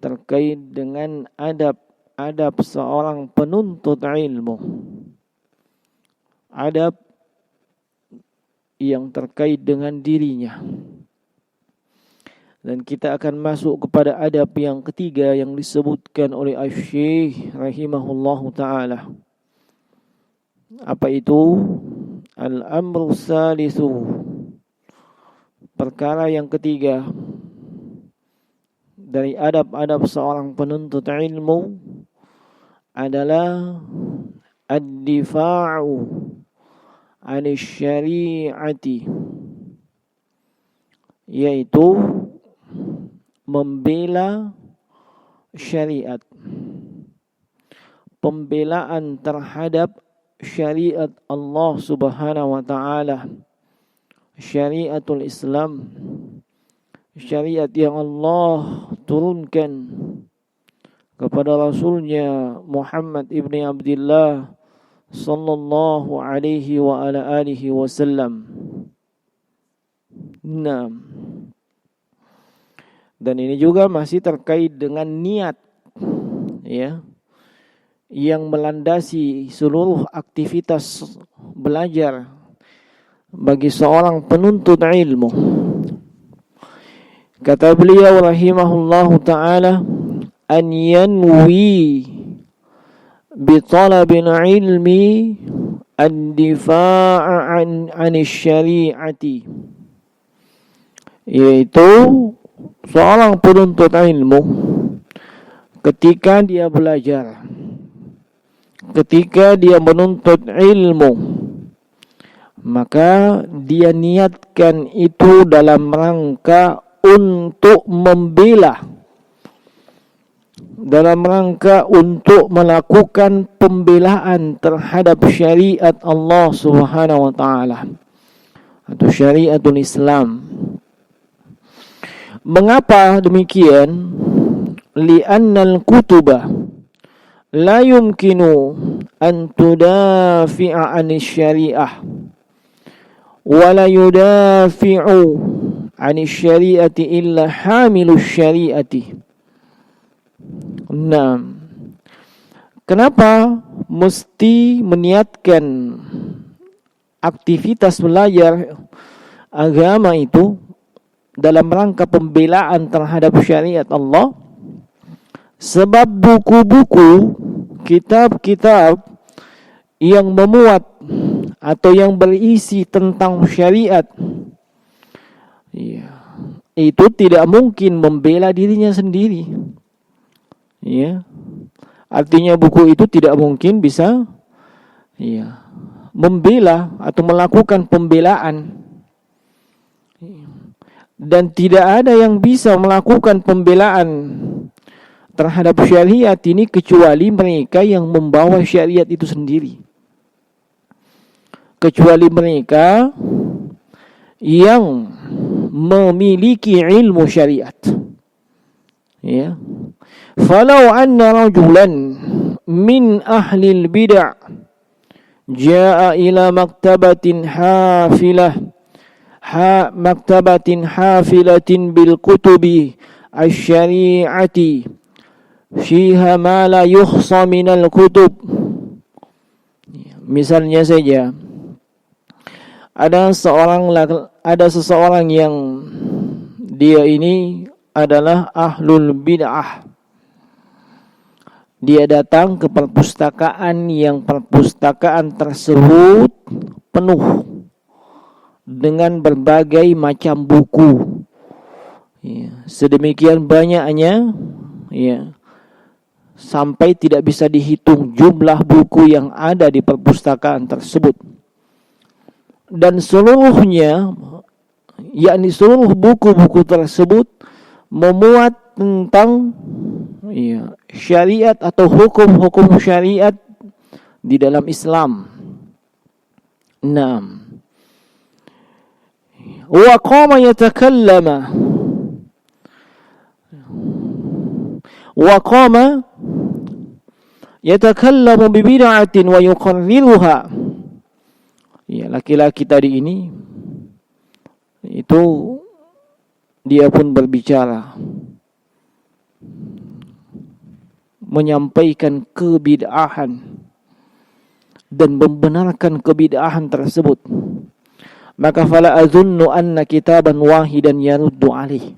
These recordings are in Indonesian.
terkait dengan adab seorang penuntut ilmu. Adab yang terkait dengan dirinya. Dan kita akan masuk kepada adab yang ketiga yang disebutkan oleh Asy-Syaikh rahimahullahu taala. Apa itu? Al-amru salisu. Perkara yang ketiga dari adab-adab seorang penuntut ilmu adalah ad-difa'u 'anil syari'ati, yaitu membela syariat, pembelaan terhadap syariat Allah Subhanahu wa taala, syariatul Islam, syariat yang Allah turunkan kepada Rasulnya Muhammad ibni Abdullah sallallahu alaihi wa ala alihi wasallam. Nah, dan ini juga masih terkait dengan niat, ya, yang melandasi seluruh aktivitas belajar bagi seorang penuntut ilmu. Kata beliau rahimahullahu ta'ala, an yanwi bi talabil ilmi ad-difa'a an syari'ati, yaitu seorang penuntut ilmu ketika dia belajar, ketika dia menuntut ilmu, maka dia niatkan itu dalam rangka untuk membela, dalam rangka untuk melakukan pembelaan terhadap syariat Allah Subhanahu wa taala atau syariatul Islam. Mengapa demikian? Li'annal kutuba la yumkinu an tudafi'a 'anil syariah wa la yudafi'u 'anil syariati illa hamilus syariati. Nah, kenapa mesti meniatkan aktivitas belajar agama itu dalam rangka pembelaan terhadap syariat Allah? Sebab buku-buku, kitab-kitab yang memuat atau yang berisi tentang syariat, ya, itu tidak mungkin membela dirinya sendiri. Ya, artinya buku itu tidak mungkin bisa, ya, membela atau melakukan pembelaan. Dan tidak ada yang bisa melakukan pembelaan terhadap syariat ini kecuali mereka yang membawa syariat itu sendiri. Kecuali mereka yang memiliki ilmu syariat. Ya. Falau anna rajulan min ahli al-bid'ah jaa ila maktabatin hafilatin bil kutubi asy-syari'ati fiha ma la yuhsa minal kutub. Misalnya saja ada seseorang yang dia ini adalah ahlul bid'ah. Dia datang ke perpustakaan yang perpustakaan tersebut penuh dengan berbagai macam buku, ya, sedemikian banyaknya, ya, sampai tidak bisa dihitung jumlah buku yang ada di perpustakaan tersebut. Dan seluruhnya, yakni seluruh buku-buku tersebut memuat tentang, ya, syariat atau hukum-hukum syariat di dalam Islam. 6. Wa qama yatakallamu bi bid'atin wa yuqarriruha. Ya, laki-laki tadi ini itu dia pun berbicara menyampaikan kebid'ahan dan membenarkan kebid'ahan tersebut, maka fala azunnu anna kitaban wahidan yaruddu alaih.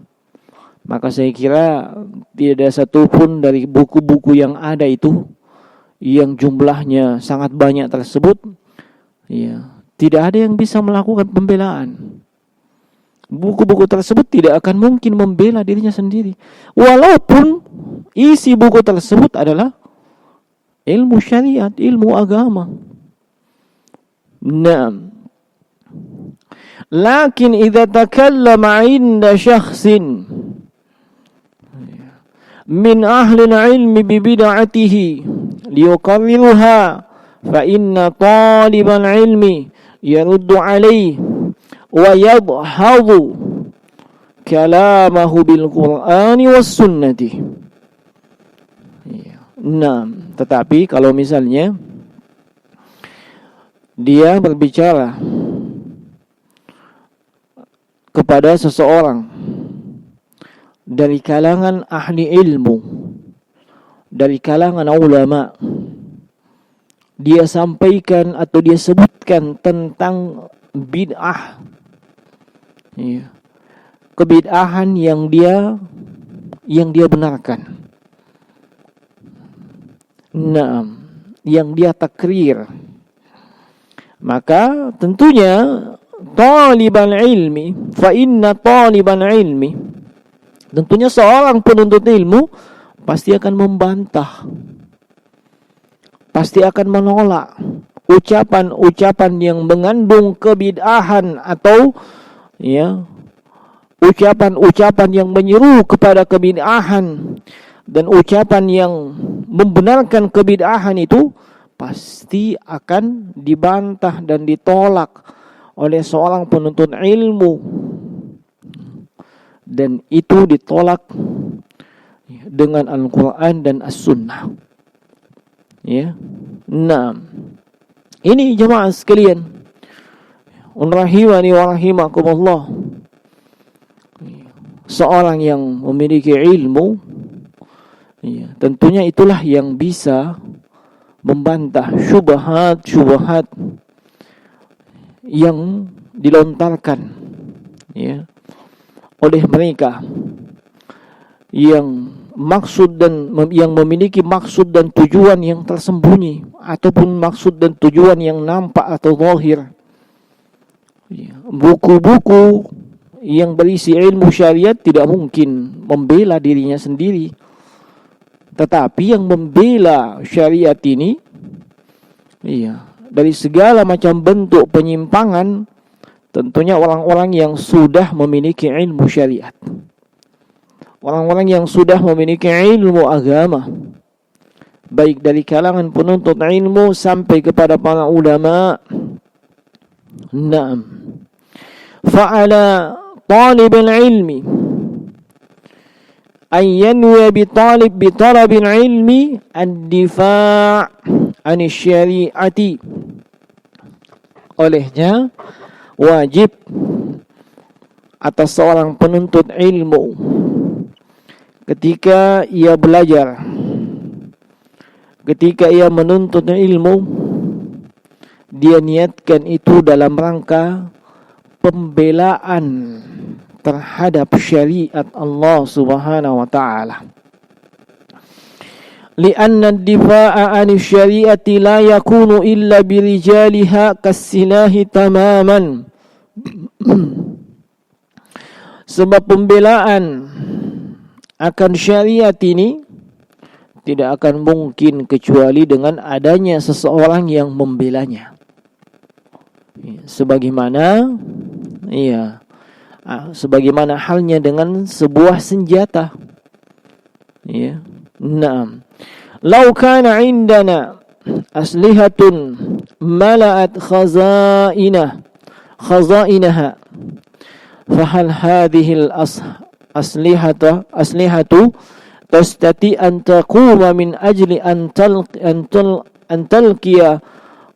Maka saya kira tidak ada satupun dari buku-buku yang ada itu yang jumlahnya sangat banyak tersebut, ya, tidak ada yang bisa melakukan pembelaan. Buku-buku tersebut tidak akan mungkin membela dirinya sendiri, walaupun isi buku tersebut adalah ilmu syariat, ilmu agama. Naam. Lakin idza takallama 'inda syakhsin min ahli al-'ilmi bi bid'atihi liyuqarriruha fa inna taliban 'ilmi yaruddu 'alayhi wa yadhhabu kalamahu bil Qur'ani was sunnati. Nah, tetapi kalau misalnya dia berbicara kepada seseorang dari kalangan ahli ilmu, dari kalangan ulama, dia sampaikan atau dia sebutkan tentang bid'ah, ya, kebid'ahan yang dia benarkan, nah, yang dia takrir, maka tentunya taliban ilmi, fa inna taliban ilmi, tentunya seorang penuntut ilmu pasti akan membantah, pasti akan menolak ucapan-ucapan yang mengandung kebid'ahan atau, ya, ucapan-ucapan yang menyeru kepada kebid'ahan dan ucapan yang membenarkan kebid'ahan itu pasti akan dibantah dan ditolak oleh seorang penuntut ilmu, dan itu ditolak dengan Al-Quran dan As-Sunnah. Ya, nah, ini jemaah sekalian, rahimani wa rahimakumullah, seorang yang memiliki ilmu, ya, tentunya itulah yang bisa membantah syubhat-syubhat yang dilontarkan, ya, oleh mereka yang maksud dan yang memiliki maksud dan tujuan yang tersembunyi ataupun maksud dan tujuan yang nampak atau zahir. Ya, buku-buku yang berisi ilmu syariat tidak mungkin membela dirinya sendiri, tetapi yang membela syariat ini, iya, dari segala macam bentuk penyimpangan, tentunya orang-orang yang sudah memiliki ilmu syariat, orang-orang yang sudah memiliki ilmu agama, baik dari kalangan penuntut ilmu sampai kepada para ulama. Naam. Fa'ala talibul ilmi an yanwi bi talabil ilmi ad-difa' an syari'ati. Olehnya wajib atas seorang penuntut ilmu ketika ia belajar, ketika ia menuntut ilmu, dia niatkan itu dalam rangka pembelaan terhadap syariat Allah Subhanahu wa taala. Lianna ad-difa'a 'ani syari'ati la yakunu illa birijaliha kas-silahi tamaman. Sebab pembelaan akan syariat ini tidak akan mungkin kecuali dengan adanya seseorang yang membelanya. Sebagaimana, iya, sebagaimana halnya dengan sebuah senjata. Ya. Naam. Lau kana indana aslihatun mala'at khazainaha fahal hadhihi aslihatu tastati an taquma min ajli an talqiya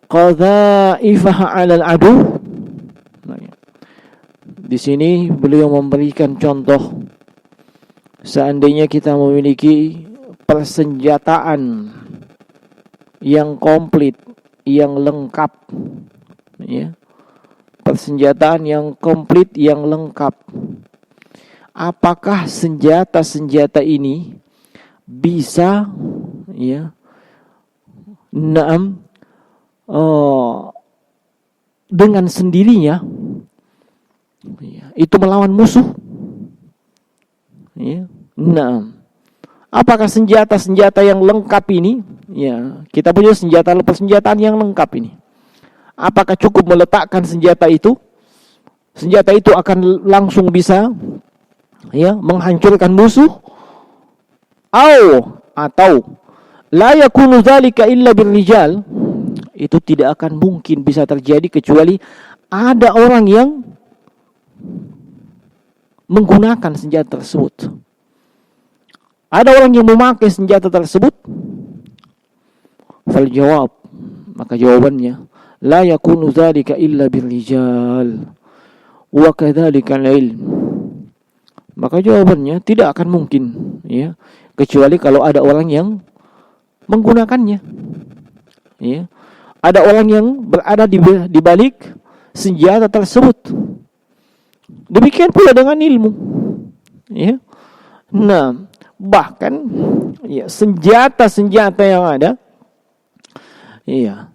qadha'ifaha 'ala al-adu. Di sini beliau memberikan contoh, seandainya kita memiliki persenjataan yang komplit, yang lengkap, ya. Persenjataan yang komplit, yang lengkap. Apakah senjata-senjata ini bisa, ya, dengan sendirinya, ya, itu melawan musuh? Ya. Apakah senjata-senjata yang lengkap ini, ya, kita punya senjata persenjataan yang lengkap ini, apakah cukup meletakkan senjata itu akan langsung bisa, ya, menghancurkan musuh? Atau la yakunu dzalika illa birrijal, itu tidak akan mungkin bisa terjadi kecuali ada orang yang menggunakan senjata tersebut. Ada orang yang memakai senjata tersebut. Fal jawab, maka jawabannya la yakunu dzalika illa birrijal wa kadzalika al-ilm. Maka jawabannya tidak akan mungkin, ya, kecuali kalau ada orang yang menggunakannya, ya. Ada orang yang berada di balik senjata tersebut. Demikian pula dengan ilmu, ya. Nah, bahkan, ya, senjata-senjata yang ada, iya,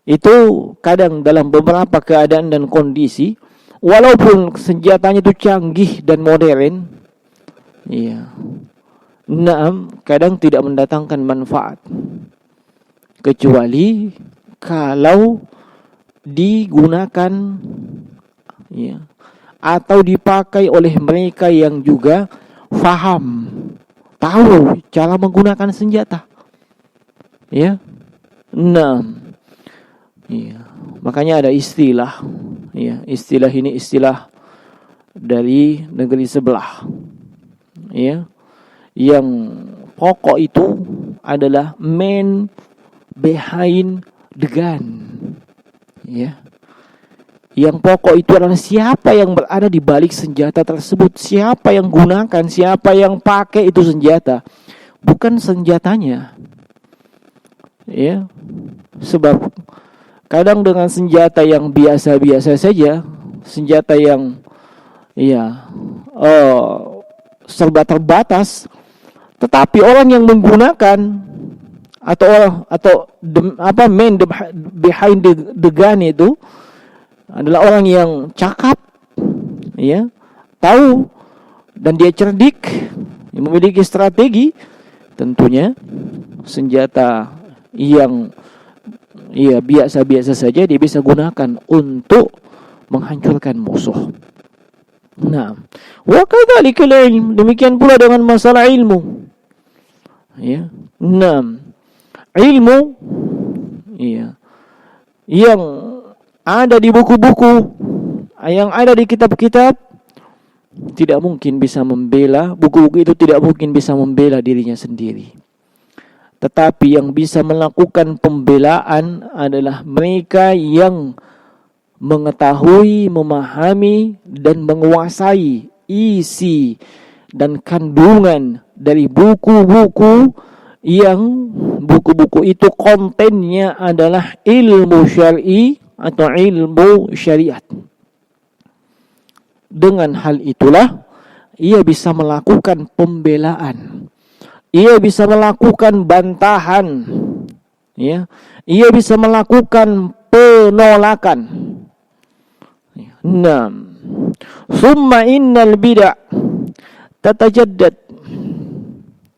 itu kadang dalam beberapa keadaan dan kondisi, walaupun senjatanya itu canggih dan modern, iya, kadang tidak mendatangkan manfaat kecuali kalau digunakan, ya, atau dipakai oleh mereka yang juga tahu cara menggunakan senjata, ya. Iya, makanya ada istilah, ya, istilah ini istilah dari negeri sebelah, ya, yang pokok itu adalah man behind the gun, ya. Yang pokok itu adalah siapa yang berada di balik senjata tersebut, siapa yang gunakan, siapa yang pakai itu senjata, bukan senjatanya, ya. Sebab kadang dengan senjata yang biasa-biasa saja, senjata yang, ya, serba terbatas, tetapi orang yang menggunakan man behind the gun itu adalah orang yang cakap, ya, tahu, dan dia cerdik, yang memiliki strategi. Tentunya senjata yang, ya, biasa-biasa saja dia bisa gunakan untuk menghancurkan musuh. Nah, wa kadzalika ilm, demikian pula dengan masalah ilmu, ya. Ilmu, ya, yang ada di buku-buku, yang ada di kitab-kitab, tidak mungkin bisa membela, buku-buku itu tidak mungkin bisa membela dirinya sendiri. Tetapi yang bisa melakukan pembelaan adalah mereka yang mengetahui, memahami, dan menguasai isi dan kandungan dari buku-buku, yang buku-buku itu kontennya adalah ilmu syar'i atau ilmu syariat. Dengan hal itulah ia bisa melakukan pembelaan, ia bisa melakukan bantahan, ya, ia bisa melakukan penolakan. Summa innal bid'ah tatajaddad,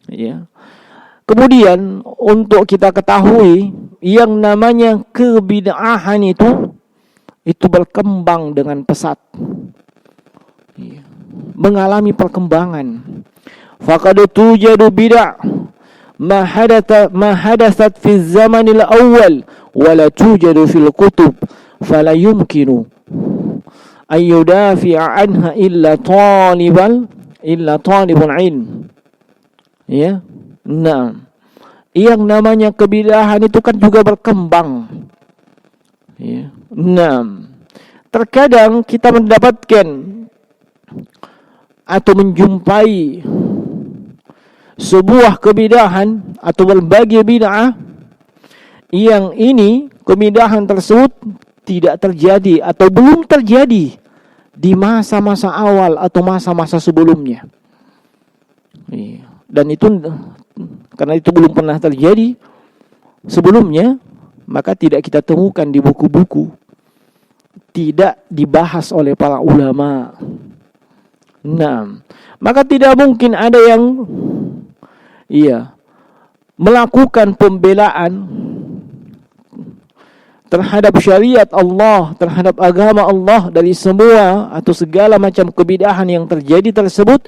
ya. Kemudian untuk kita ketahui, yang namanya kebid'ahan itu berkembang dengan pesat, ya, mengalami perkembangan. Faqad tujadu bid'ah ma hadathat fi zamanil awal wa la tujadu fil kutub fala yumkinu ay yudafi'a anha illa talibul ilm, ya. Nah, yang namanya kebid'ahan itu kan juga berkembang, ya. Nah, terkadang kita mendapatkan atau menjumpai sebuah kebidahan atau berbagai bid'ah yang ini kebidahan tersebut tidak terjadi atau belum terjadi di masa-masa awal atau masa-masa sebelumnya. Dan itu karena itu belum pernah terjadi sebelumnya, maka tidak kita temukan di buku-buku, tidak dibahas oleh para ulama. Nah, maka tidak mungkin ada yang melakukan pembelaan terhadap syariat Allah, terhadap agama Allah dari semua atau segala macam kebidahan yang terjadi tersebut,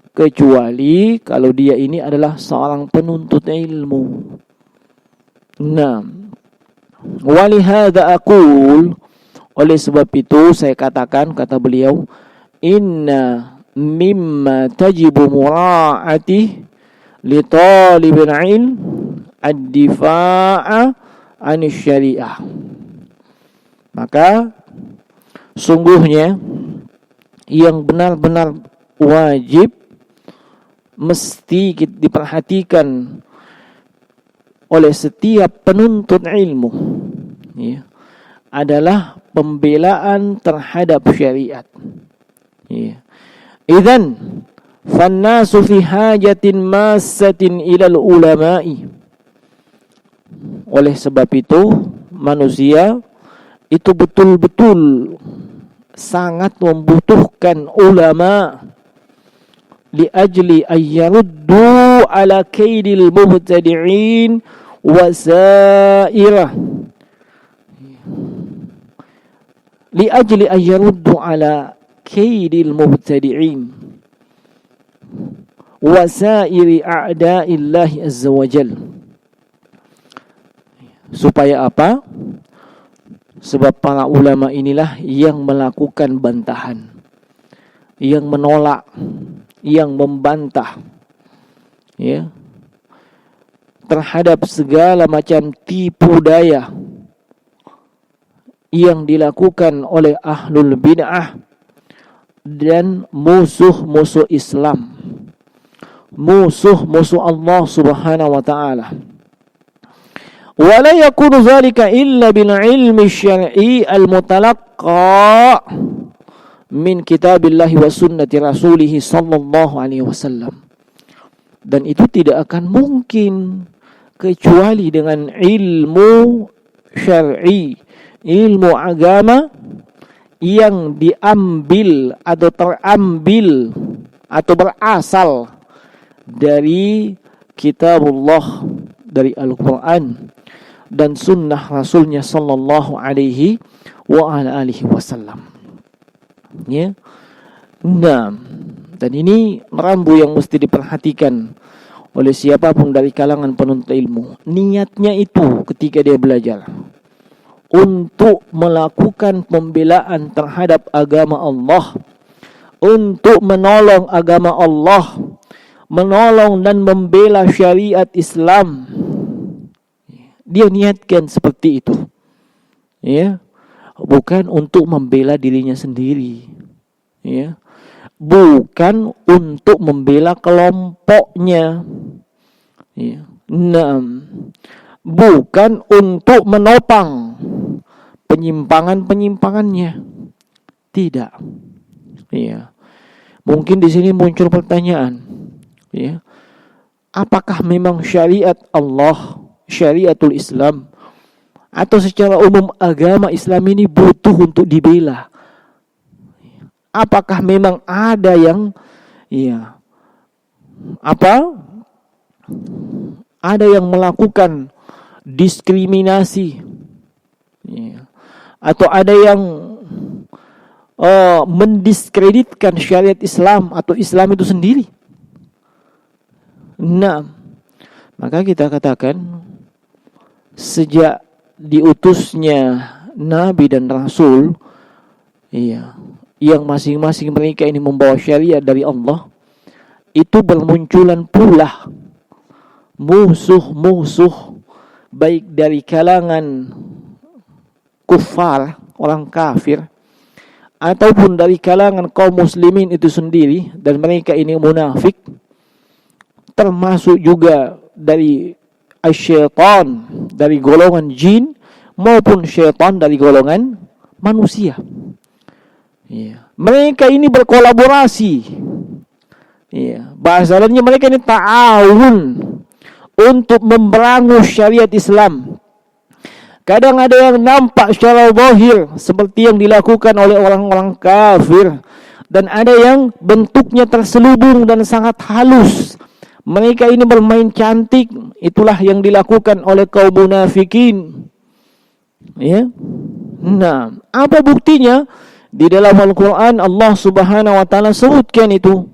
kecuali kalau dia ini adalah seorang penuntut ilmu. Nah, walihada aqul, oleh sebab itu saya katakan, kata beliau, inna mimma tajibu mura'ati li talibil ilm ad-difa'a anis syariah. Maka sungguhnya yang benar-benar wajib mesti diperhatikan oleh setiap penuntut ilmu adalah pembelaan terhadap syariat. Idzan fannasu fi hajatin massatin ilal ulama'i. Oleh sebab itu manusia itu betul-betul sangat membutuhkan ulama li ajli ayyaruddu ala kaidil mubtadi'in wa sa'irah, li ajli ayyaruddu ala kaidil mubtadi'in wa sa'iri a'da'illahi azza wa jalla. Supaya apa? Sebab para ulama inilah yang melakukan bantahan, yang menolak, yang membantah terhadap segala macam tipu daya yang dilakukan oleh ahlul bid'ah dan musuh-musuh Islam, musuh-musuh Allah Subhanahu wa ta'ala. ولا يكون ذلك إلا بالعلم الشرعي المتلقى من كتاب الله وسنة رسوله صلى الله عليه وسلم. Dan itu tidak akan mungkin kecuali dengan ilmu syar'i, ilmu agama yang diambil atau terambil atau berasal dari kitabullah, dari Al-Quran dan sunnah Rasulnya sallallahu alaihi wa ala alihi wasallam. Nah, dan ini rambu yang mesti diperhatikan oleh siapapun dari kalangan penuntut ilmu. Niatnya itu ketika dia belajar untuk melakukan pembelaan terhadap agama Allah, untuk menolong agama Allah, menolong dan membela syariat Islam. Dia niatkan seperti itu, bukan untuk membela dirinya sendiri, bukan untuk membela kelompoknya, bukan untuk menopang penyimpangan-penyimpangannya, tidak. Mungkin di sini muncul pertanyaan, apakah memang syariat Allah, syariatul Islam, atau secara umum agama Islam ini butuh untuk dibela? Apakah memang ada yang ada yang melakukan diskriminasi, atau ada yang mendiskreditkan syariat Islam atau Islam itu sendiri? Nah, maka kita katakan sejak diutusnya Nabi dan Rasul, yang masing-masing mereka ini membawa syariat dari Allah, itu bermunculan pula musuh-musuh, baik dari kalangan kufar, orang kafir, ataupun dari kalangan kaum muslimin itu sendiri, dan mereka ini munafik, termasuk juga dari syaitan, dari golongan jin, maupun syaitan dari golongan manusia. Ya. Mereka ini berkolaborasi. Ya. Bahasa lainnya mereka ini ta'awun untuk memberangus syariat Islam. Kadang ada yang nampak secara zahir seperti yang dilakukan oleh orang-orang kafir, dan ada yang bentuknya terselubung dan sangat halus. Mereka ini bermain cantik. Itulah yang dilakukan oleh kaum munafikin. Ya. Nah, apa buktinya? Di dalam Al-Quran Allah Subhanahu wa ta'ala sebutkan itu.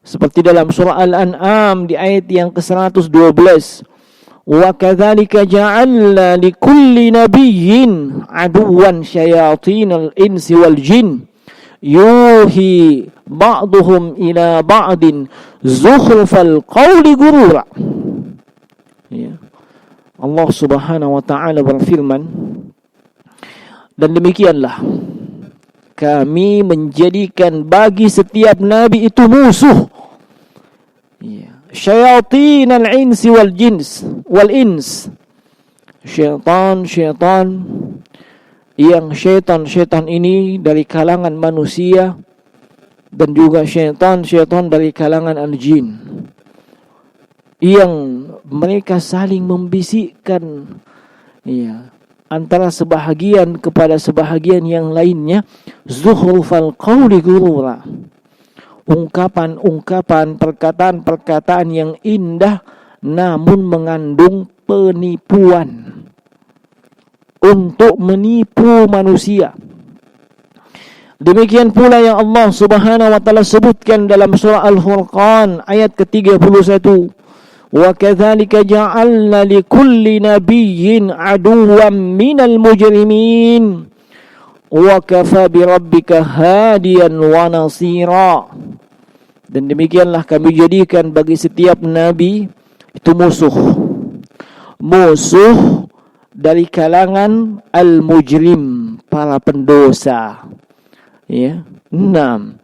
Seperti dalam surah Al-An'am di ayat yang ke-112. Wa kadzalika ja'alna likulli nabiyyin aduwan syayatinal insi wal jin yuhi ba'duhum ila ba'din zukhrufal qawli gurura. Ya. Allah Subhanahu wa ta'ala berfirman, dan demikianlah kami menjadikan bagi setiap nabi itu musuh. Ya. Syayatin al-insi wal jins wal ins. Syaitan yang syaitan ini dari kalangan manusia, dan juga syaitan dari kalangan al-jin, yang mereka saling membisikkan, ya, antara sebahagian kepada sebahagian yang lainnya, zuhrufal qawli gurura, ungkapan-ungkapan, perkataan-perkataan yang indah namun mengandung penipuan, untuk menipu manusia. Demikian pula yang Allah Subhanahu wa ta'ala sebutkan dalam surah Al-Furqan ayat ke-31. Wa kadzalika ja'alna likulli nabiyyin aduwwan minal mujrimin wa kafa bi rabbika hadiyan wa nasira. Dan demikianlah kami jadikan bagi setiap nabi itu musuh dari kalangan al-mujrim, para pendosa. Ya. 6.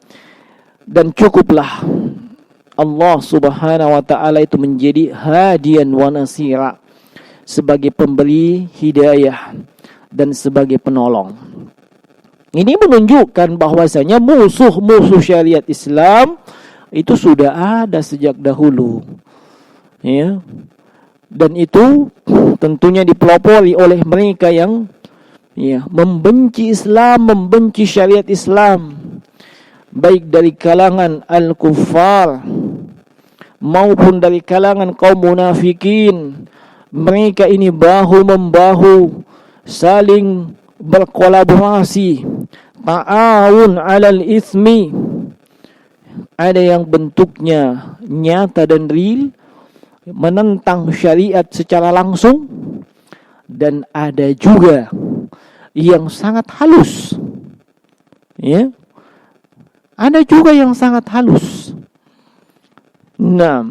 Dan cukuplah Allah Subhanahu wa ta'ala itu menjadi hadiyan wa nasira, sebagai pemberi hidayah dan sebagai penolong. Ini menunjukkan bahwasanya musuh-musuh syariat Islam itu sudah ada sejak dahulu. Ya. Dan itu tentunya dipelopori oleh mereka yang, ya, membenci Islam, membenci syariat Islam, baik dari kalangan al-kuffar maupun dari kalangan kaum munafikin. Mereka ini bahu-membahu, saling berkolaborasi, ta'awun 'alal itsmi. Ada yang bentuknya nyata dan real, menentang syariat secara langsung, dan ada juga yang sangat halus. Ya. Ada juga yang sangat halus. Nah,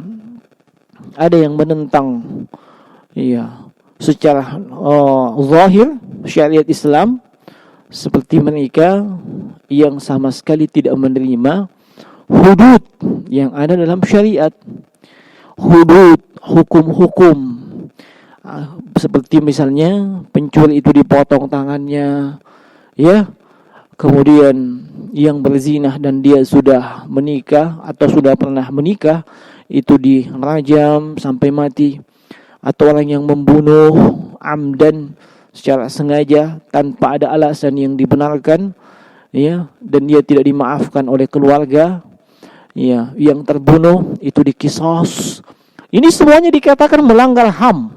ada yang menentang, ya, secara zahir syariat Islam, seperti mereka yang sama sekali tidak menerima hudud yang ada dalam syariat. Hudud, hukum-hukum, seperti misalnya pencuri itu dipotong tangannya, ya. Kemudian yang berzinah dan dia sudah menikah atau sudah pernah menikah itu dirajam sampai mati. Atau orang yang membunuh amdan secara sengaja tanpa ada alasan yang dibenarkan, ya, dan dia tidak dimaafkan oleh keluarga, ya, yang terbunuh itu dikisos. Ini semuanya dikatakan melanggar HAM.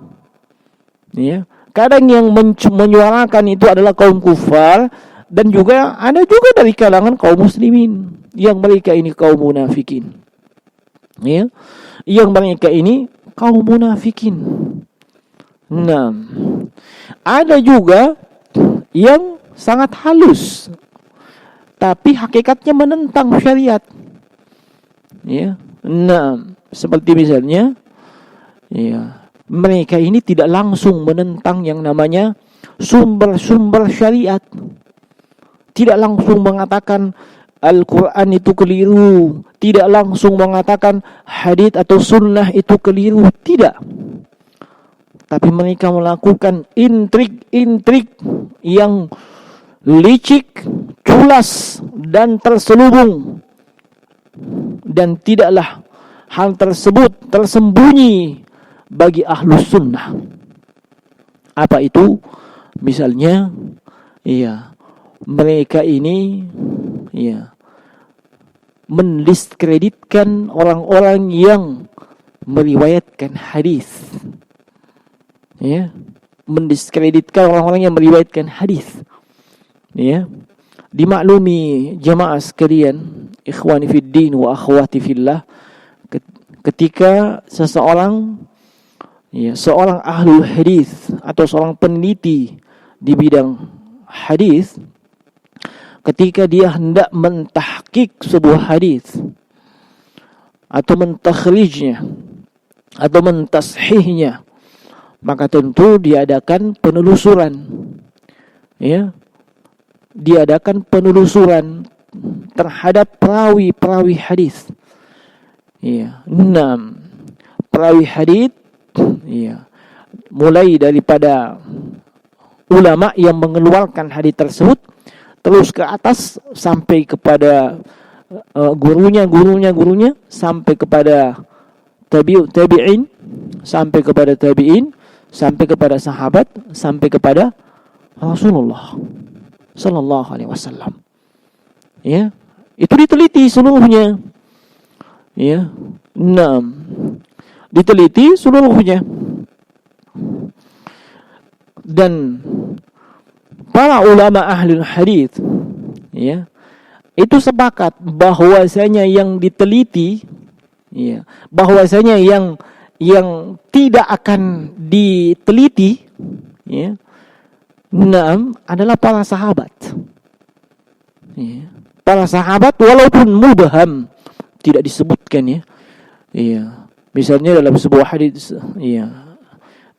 Ya. Kadang yang menyuarakan itu adalah kaum kufar, dan juga ada juga dari kalangan kaum muslimin, yang mereka ini kaum munafikin. Ya. Yang mereka ini kaum munafikin. Nah, ada juga yang sangat halus, tapi hakikatnya menentang syariat. Ya. Nah, seperti misalnya, ya, mereka ini tidak langsung menentang yang namanya sumber-sumber syariat. Tidak langsung mengatakan Al-Quran itu keliru, tidak langsung mengatakan hadits atau sunnah itu keliru, tidak. Tapi mereka melakukan intrik-intrik yang licik, culas, dan terselubung. Dan tidaklah hal tersebut tersembunyi bagi ahlus sunnah. Apa itu? Misalnya, mereka ini mendiskreditkan orang-orang yang meriwayatkan hadis. Mendiskreditkan orang-orang yang meriwayatkan hadis. Dimaklumi jamaah sekalian, ikhwani fiddin wa akhwati fillah, ketika seorang ahlul hadis atau seorang peneliti di bidang hadis, ketika dia hendak mentahqiq sebuah hadis atau mentakhrijnya atau mentashihnya, maka tentu diadakan penelusuran. Diadakan penelusuran terhadap perawi hadis. Perawi hadis, mulai daripada ulama yang mengeluarkan hadis tersebut, terus ke atas sampai kepada gurunya, sampai kepada tabi'in, sampai kepada tabi'in, sampai kepada sahabat, sampai kepada Rasulullah sallallahu alaihi wasallam. Itu diteliti seluruhnya. Diteliti seluruhnya. Dan para ulama ahli hadis itu sepakat bahwasanya yang diteliti, bahwasanya yang tidak akan diteliti adalah para sahabat. Para sahabat walaupun mubham, tidak disebutkan misalnya dalam sebuah hadis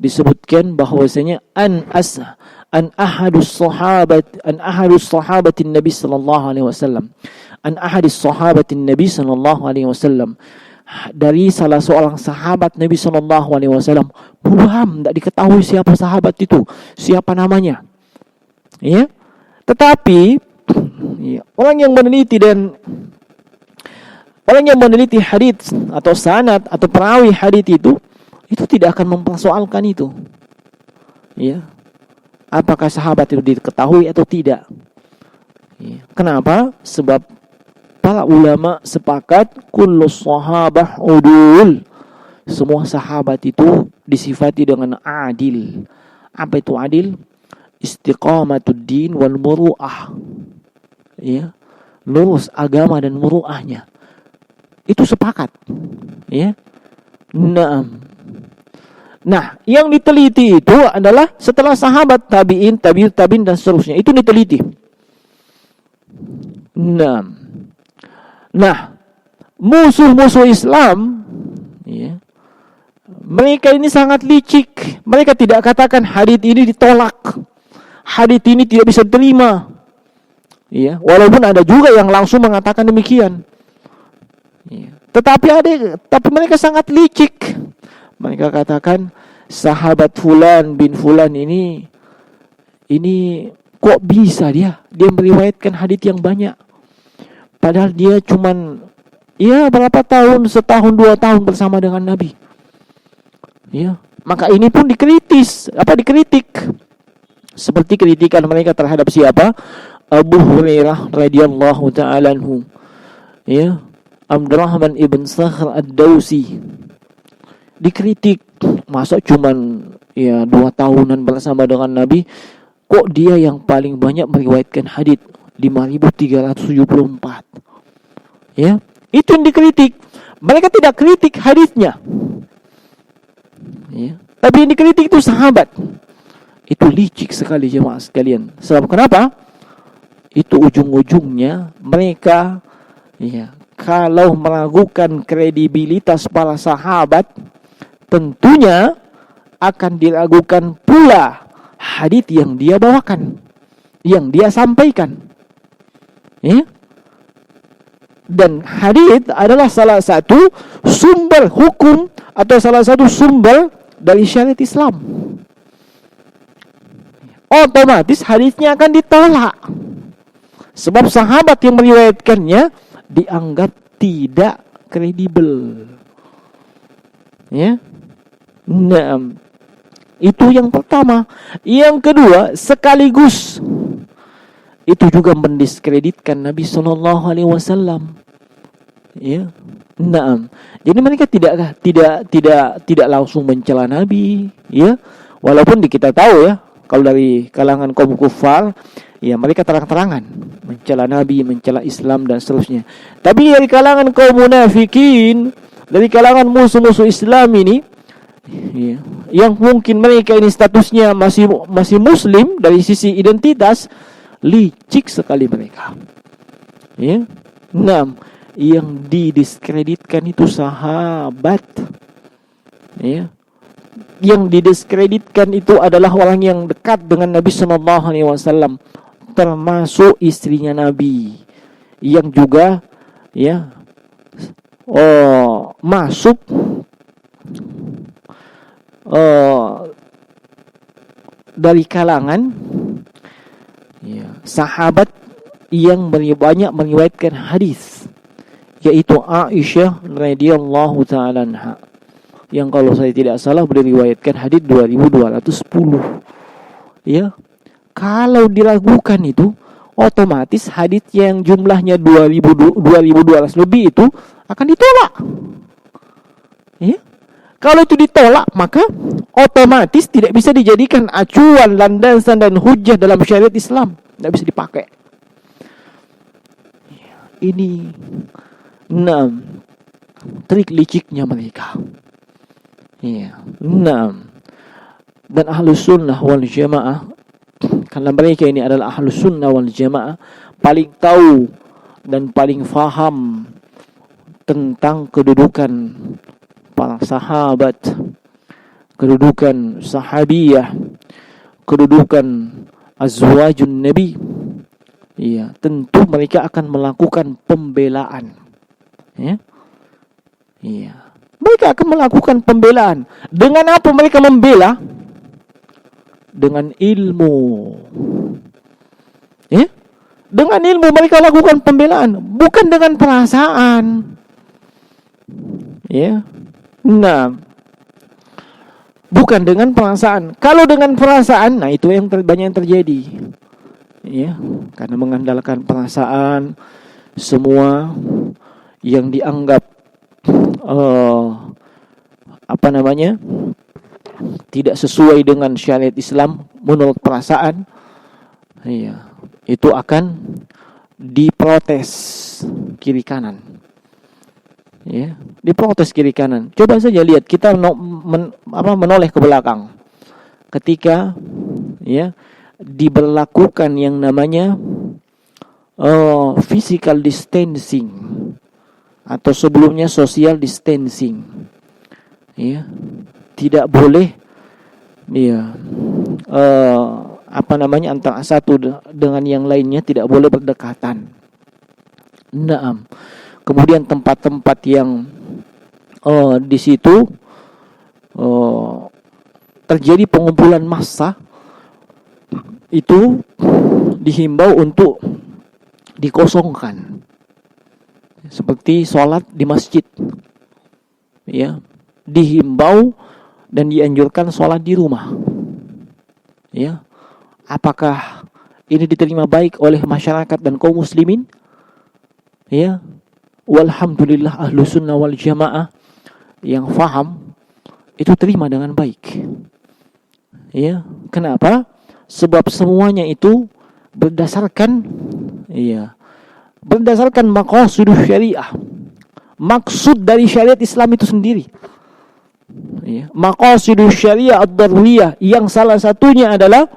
disebutkan bahwasanya an ahadus sahabatin Nabi sallallahu alaihi wasallam, dari salah seorang sahabat Nabi sallallahu alaihi wasallam. Mubham, tidak diketahui siapa sahabat itu, siapa namanya. Tetapi orang yang meneliti hadits atau sanad atau perawi hadits itu tidak akan mempersoalkan itu. Apakah sahabat itu diketahui atau tidak? Kenapa? Sebab para ulama sepakat kullu sahabah udul. Semua sahabat itu disifati dengan adil. Apa itu adil? Istiqamatud din wal muru'ah. Lurus agama dan muru'ahnya. Itu sepakat. Nah, yang diteliti itu adalah setelah sahabat, tabi'in, tabi'in dan seterusnya. Itu diteliti. Nah, musuh-musuh Islam, mereka ini sangat licik. Mereka tidak katakan hadits ini ditolak, hadits ini tidak bisa diterima. Walaupun ada juga yang langsung mengatakan demikian. Tetapi mereka sangat licik. Mereka katakan sahabat fulan bin fulan ini kok bisa dia meriwayatkan hadits yang banyak. Padahal dia cuman berapa tahun, setahun 2 tahun bersama dengan Nabi. Maka ini pun dikritik. Seperti kritikan mereka terhadap siapa? Abu Hurairah radhiyallahu ta'ala anhu. Abdurrahman ibn Sakhr ad-Dawsi dikritik, masa cuman 2 tahunan bersama dengan Nabi, kok dia yang paling banyak meriwayatkan hadits 5.374. Itu yang dikritik. Mereka tidak kritik hadisnya. Tapi yang dikritik itu sahabat. Itu licik sekali jemaah sekalian. Sebab kenapa? Itu ujung-ujungnya mereka kalau meragukan kredibilitas para sahabat, tentunya akan diragukan pula hadits yang dia bawakan, yang dia sampaikan. Dan hadits adalah salah satu sumber hukum atau salah satu sumber dari syariat Islam. Otomatis hadisnya akan ditolak. Sebab sahabat yang meriwayatkannya dianggap tidak kredibel. Ya. Nah, itu yang pertama. Yang kedua, sekaligus itu juga mendiskreditkan Nabi sallallahu alaihi wasallam. Ya. Nah, jadi mereka tidak langsung mencela Nabi, ya. Walaupun kita tahu ya, kalau dari kalangan kaum kufar, ya mereka terang-terangan mencela Nabi, mencela Islam dan seterusnya. Tapi dari kalangan kaum munafikin, dari kalangan musuh-musuh Islam ini, ya, yang mungkin mereka ini statusnya masih muslim dari sisi identitas, licik sekali mereka. Ya. Nah, yang didiskreditkan itu sahabat. Ya. Yang didiskreditkan itu adalah orang yang dekat dengan Nabi sallallahu alaihi wasallam, termasuk istrinya Nabi, yang juga ya masuk dari kalangan ya, sahabat yang banyak meriwayatkan hadis, yaitu Aisyah radhiyallahu taala anha, yang kalau saya tidak salah meriwayatkan hadis 2210. Ya. Kalau diragukan itu, otomatis hadis yang jumlahnya 2200 lebih itu akan ditolak. Ya. Kalau itu ditolak, maka otomatis tidak bisa dijadikan acuan, landasan dan hujjah dalam syariat Islam. Tidak bisa dipakai. Ini trik liciknya mereka. Ya. Dan ahlus sunnah wal jamaah, karena mereka ini adalah ahlus sunnah wal jamaah, paling tahu dan paling faham tentang kedudukan para sahabat, kedudukan sahabiyah, kedudukan azwajun nabi. Iya, tentu mereka akan melakukan pembelaan. Ya. Iya. Mereka akan melakukan pembelaan. Dengan apa mereka membela? Dengan ilmu. Ya? Dengan ilmu mereka lakukan pembelaan, bukan dengan perasaan. Ya. Nah, bukan dengan perasaan. Kalau dengan perasaan, nah itu yang banyak yang terjadi. Ya, karena mengandalkan perasaan, semua yang dianggap tidak sesuai dengan syariat Islam menurut perasaan, ya, itu akan diprotes kiri kanan. Ya, diprotes kiri kanan. Coba saja lihat, kita menoleh ke belakang ketika ya diberlakukan yang namanya physical distancing atau sebelumnya social distancing. Ya, tidak boleh ya antara satu dengan yang lainnya tidak boleh berdekatan. Naam. Kemudian tempat-tempat yang di situ terjadi pengumpulan massa itu dihimbau untuk dikosongkan, seperti sholat di masjid. Ya, dihimbau dan dianjurkan sholat di rumah. Ya, apakah ini diterima baik oleh masyarakat dan kaum muslimin? Ya, walhamdulillah ahlu sunnah wal jamaah yang faham itu terima dengan baik. Ya, kenapa? Sebab semuanya itu berdasarkan maqasidus syariah. Maksud dari syariat Islam itu sendiri. Ya, maqasidus syariah ad-daruriyah, yang salah satunya adalah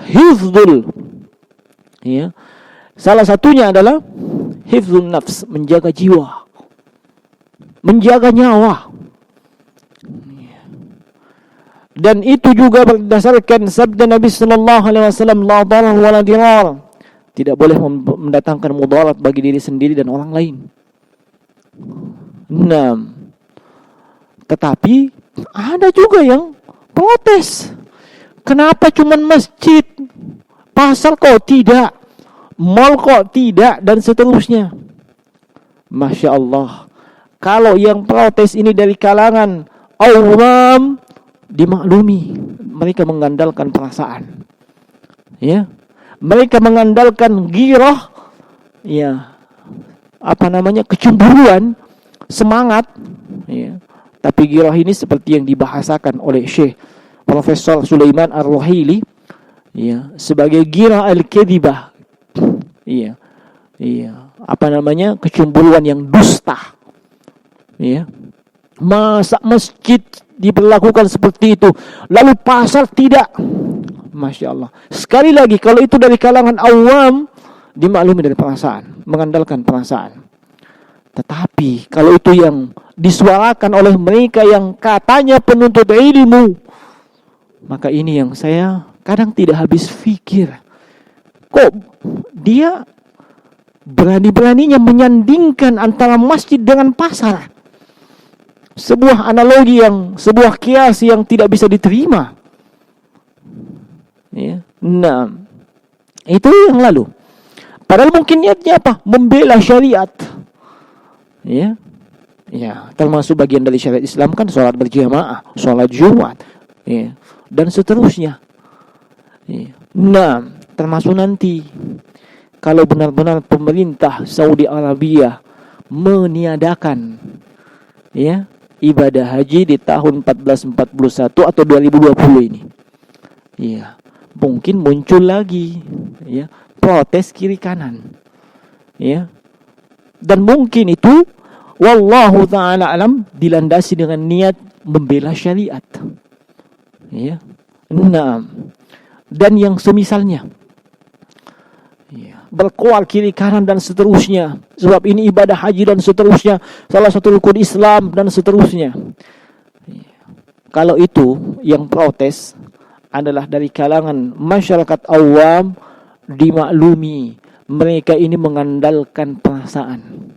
hifdzul. Ya. Salah satunya adalah hifdzun nafs, menjaga jiwa, menjaga nyawa. Dan itu juga berdasarkan sabda Nabi sallallahu alaihi wasallam, la darar wa la dirar. Tidak boleh mendatangkan mudarat bagi diri sendiri dan orang lain. 6. Tetapi ada juga yang protes. Kenapa cuman masjid? Pasar kok tidak? Mall kok tidak? Dan seterusnya. Masya Allah. Kalau yang protes ini dari kalangan awam, dimaklumi. Mereka mengandalkan perasaan. Ya. Mereka mengandalkan ghirah. Ya. Kecemburuan. Semangat. Ya. Tapi ghirah ini seperti yang dibahasakan oleh Syekh Profesor Sulaiman Ar-Ruhaili, ya, sebagai ghirah al-kadhibah. Iya. Kecemburuan yang dusta. Ya. Masa masjid diperlakukan seperti itu, lalu pasar tidak? Masya Allah. Sekali lagi, kalau itu dari kalangan awam, dimaklumi dari perasaan, mengandalkan perasaan. Tetapi kalau itu yang disuarakan oleh mereka yang katanya penuntut ilmu, maka ini yang saya kadang tidak habis pikir. Kok dia berani-beraninya menyandingkan antara masjid dengan pasar? Sebuah analogi sebuah kias yang tidak bisa diterima. Ya. Nah, itu yang lalu. Padahal mungkin niatnya apa? Membela syariat. Ya. Ya, termasuk bagian dari syariat Islam kan sholat berjamaah, sholat Jumat, ya, dan seterusnya. Ya. Nah, termasuk nanti kalau benar-benar pemerintah Saudi Arabia meniadakan, ya, ibadah haji di tahun 1441 atau 2020 ini, ya, mungkin muncul lagi, ya, protes kiri kanan, ya, dan mungkin itu wallahu ta'ala alam dilandasi dengan niat membela syariat, ya. Nah, dan yang semisalnya, ya, berkuar kiri kanan dan seterusnya, sebab ini ibadah haji dan seterusnya, salah satu rukun Islam dan seterusnya. Ya. Kalau itu yang protes adalah dari kalangan masyarakat awam, dimaklumi mereka ini mengandalkan perasaan,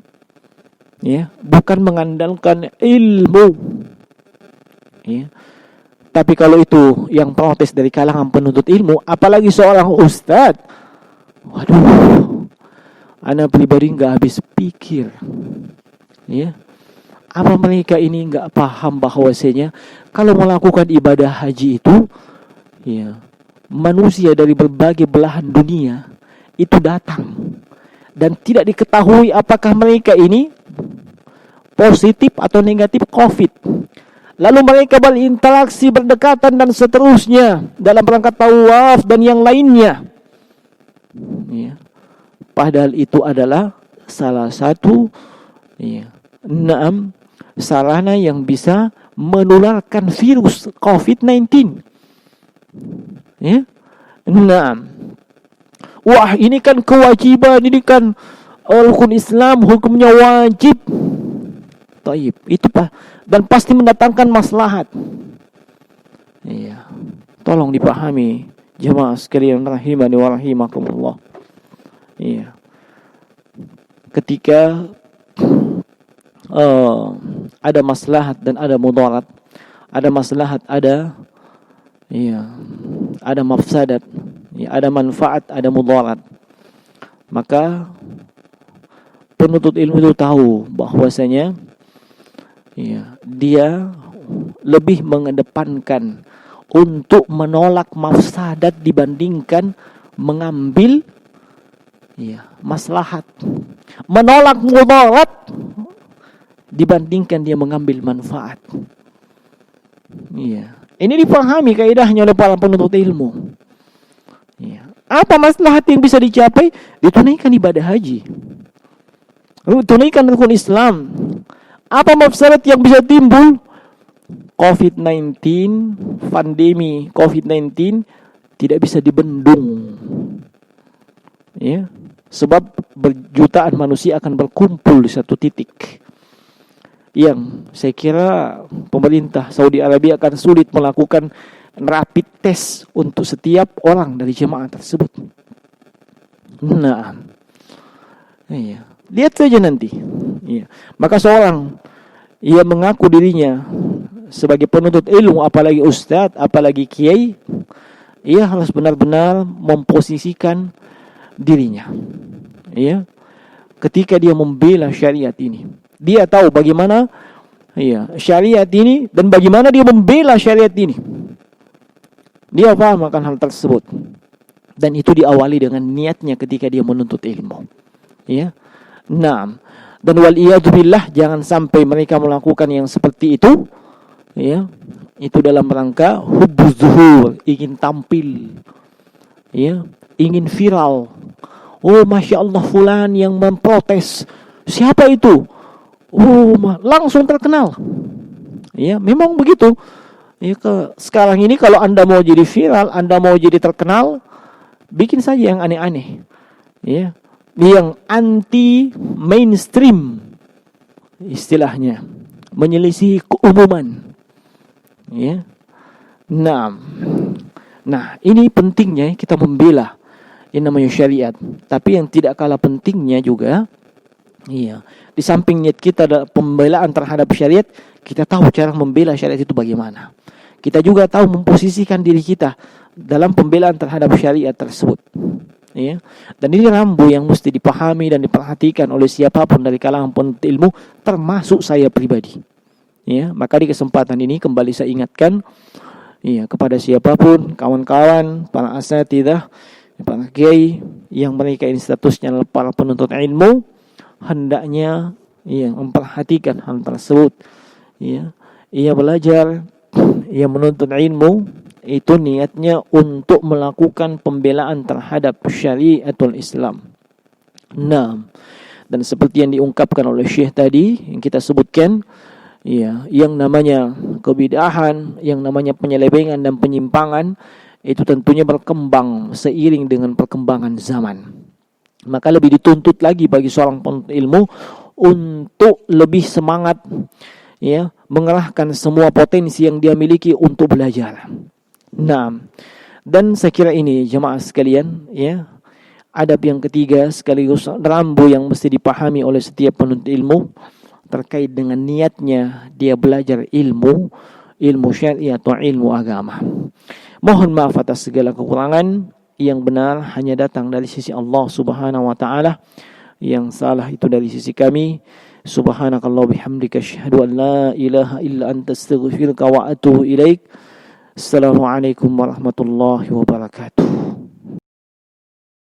ya, bukan mengandalkan ilmu, ya. Tapi kalau itu yang protes dari kalangan penuntut ilmu, apalagi seorang ustadz, waduh, ana pribadi nggak habis pikir, ya. Apa mereka ini nggak paham bahwasanya kalau melakukan ibadah haji itu, ya, manusia dari berbagai belahan dunia itu datang dan tidak diketahui apakah mereka ini positif atau negatif COVID. Lalu mereka berinteraksi, berdekatan dan seterusnya dalam rangka tawaf dan yang lainnya. Ya. Padahal itu adalah salah satu, ya, sarana yang bisa menularkan virus COVID-19. Ya. Wah, ini kan kewajiban, ini kan rukun Islam, hukumnya wajib. Taib, itu Pak, dan pasti mendatangkan maslahat. Iya. Tolong dipahami jemaah sekalian rahimani wa rahimakumullah. Iya. Ketika ada maslahat dan ada mudarat, ada maslahat, ada mafsadat, ya, ada manfaat, ada mudarat, maka penuntut ilmu itu tahu bahwasanya, ya, dia lebih mengedepankan untuk menolak mafsadat dibandingkan mengambil, ya, maslahat, menolak mudarat dibandingkan dia mengambil manfaat. Iya, ini dipahami kaidahnya oleh para penuntut ilmu. Ya. Apa maslahat yang bisa dicapai? Ditunaikan ibadah haji, tunaikan rukun Islam. Apa mafsadat yang bisa timbul? COVID-19, pandemi COVID-19 tidak bisa dibendung, ya, sebab berjutaan manusia akan berkumpul di satu titik yang saya kira pemerintah Saudi Arabia akan sulit melakukan rapid test untuk setiap orang dari jemaah tersebut. Nah, iya. Lihat saja nanti. Iya. Maka seorang ia mengaku dirinya sebagai penuntut ilmu, apalagi ustadz, apalagi kiai, ia harus benar-benar memposisikan dirinya. Iya. Ketika dia membela syariat ini, dia tahu bagaimana syariat ini dan bagaimana dia membela syariat ini. Dia paham akan hal tersebut. Dan itu diawali dengan niatnya ketika dia menuntut ilmu. Ya. Nah, dan waliyadzubillah, jangan sampai mereka melakukan yang seperti itu. Ya. Itu dalam rangka hubbuz zuhur, ingin tampil. Ya, ingin viral. Oh, Masya Allah, fulan yang memprotes. Siapa itu? Oh, langsung terkenal. Ya, memang begitu. Ya, sekarang ini kalau Anda mau jadi viral, Anda mau jadi terkenal, bikin saja yang aneh-aneh. Ya, yang anti mainstream istilahnya, menyelisih keumuman. Ya. Nah, ini pentingnya kita membela yang namanya syariat. Tapi yang tidak kalah pentingnya juga, di samping niat kita ada pembelaan terhadap syariat, kita tahu cara membela syariat itu bagaimana. Kita juga tahu memposisikan diri kita dalam pembelaan terhadap syariat tersebut. Ya. Dan ini rambu yang mesti dipahami dan diperhatikan oleh siapapun dari kalangan penuntut ilmu, termasuk saya pribadi. Ya, maka di kesempatan ini kembali saya ingatkan kepada siapapun, kawan-kawan, para asatidzah, para kiai yang mereka ini statusnya adalah para penuntut ilmu, hendaknya memperhatikan hal tersebut. Ia belajar, ia menuntut ilmu, itu niatnya untuk melakukan pembelaan terhadap syariatul Islam. Nah, dan seperti yang diungkapkan oleh Syekh tadi yang kita sebutkan, yang namanya kebid'ahan, yang namanya penyelewengan dan penyimpangan, itu tentunya berkembang seiring dengan perkembangan zaman. Maka lebih dituntut lagi bagi seorang penuntut ilmu untuk lebih semangat, mengerahkan semua potensi yang dia miliki untuk belajar. Nah, dan saya kira ini jemaah sekalian, adab yang ketiga sekaligus rambu yang mesti dipahami oleh setiap penuntut ilmu terkait dengan niatnya dia belajar ilmu syar'i atau ilmu agama. Mohon maaf atas segala kekurangan, yang benar hanya datang dari sisi Allah Subhanahu wa taala, yang salah itu dari sisi kami. Subhanakallah bihamdika asyhadu an la ilaha illa anta astaghfiruka wa atubu ilaik. Assalamualaikum warahmatullahi wabarakatuh.